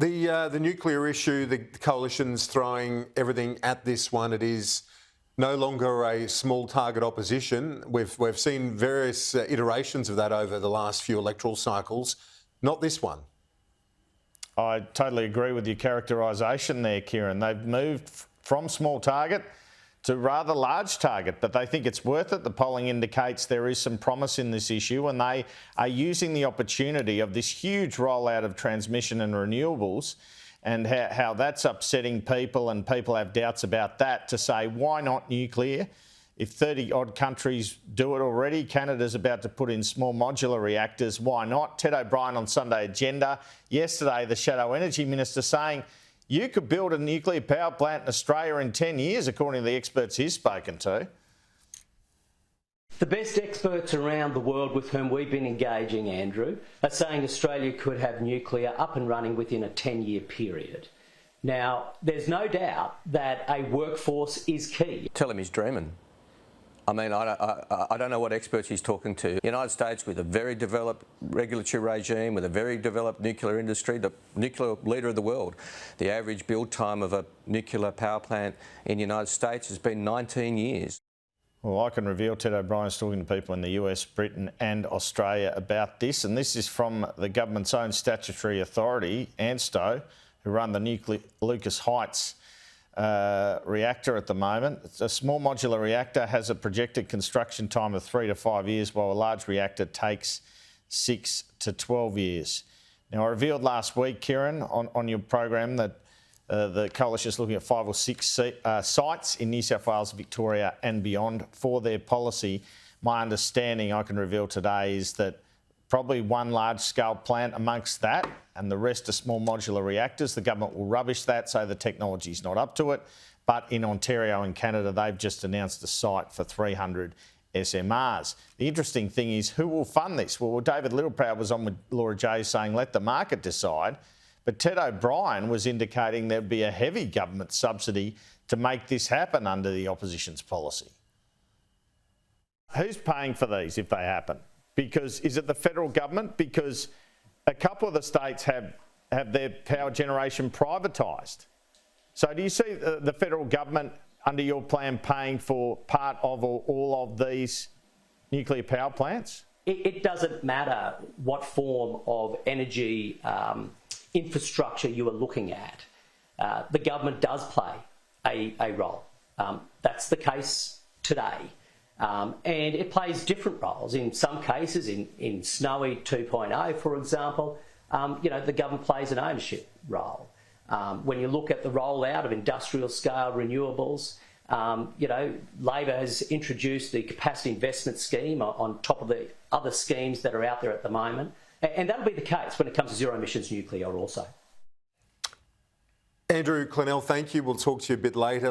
The nuclear issue, the coalition's throwing everything at this one. It is no longer a small target opposition. We've seen various iterations of that over the last few electoral cycles. Not this one. I totally agree with your characterisation there, Kieran. They've moved from small target to rather large target, but they think it's worth it. The polling indicates there is some promise in this issue, and they are using the opportunity of this huge rollout of transmission and renewables and how that's upsetting people, and people have doubts about that, to say, why not nuclear? If 30-odd countries do it already, Canada's about to put in small modular reactors, why not? Ted O'Brien on Sunday Agenda. Yesterday, the Shadow Energy Minister saying you could build a nuclear power plant in Australia in 10 years, according to the experts he's spoken to. The best experts around the world with whom we've been engaging, Andrew, are saying Australia could have nuclear up and running within a 10-year period. Now, there's no doubt that a workforce is key. Tell him he's dreaming. I mean, I don't know what experts he's talking to. The United States, with a very developed regulatory regime, with a very developed nuclear industry, the nuclear leader of the world. The average build time of a nuclear power plant in the United States has been 19 years. Well, I can reveal Ted O'Brien's talking to people in the US, Britain and Australia about this, and this is from the government's own statutory authority, ANSTO, who run the Lucas Heights reactor at the moment. A small modular reactor has a projected construction time of 3 to 5 years, while a large reactor takes 6 to 12 years. Now, I revealed last week, Kieran, on your program that the coalition is looking at 5 or 6 sites in New South Wales, Victoria and beyond for their policy. My understanding, I can reveal today, is that probably one large-scale plant amongst that, and the rest are small modular reactors. The government will rubbish that, say the technology's not up to it. But in Ontario and Canada, they've just announced a site for 300 SMRs. The interesting thing is, who will fund this? Well, David Littleproud was on with Laura J saying, let the market decide. But Ted O'Brien was indicating there'd be a heavy government subsidy to make this happen under the opposition's policy. Who's paying for these if they happen? Because is it the federal government? Because a couple of the states have their power generation privatised. So do you see the federal government, under your plan, paying for part of or all of these nuclear power plants? It doesn't matter what form of energy infrastructure you are looking at. The government does play a role. That's the case today. And it plays different roles. In some cases, in Snowy 2.0, for example, the government plays an ownership role. When you look at the rollout of industrial scale renewables, Labor has introduced the capacity investment scheme on top of the other schemes that are out there at the moment. And that'll be the case when it comes to zero emissions nuclear also. Andrew Clennell, thank you. We'll talk to you a bit later.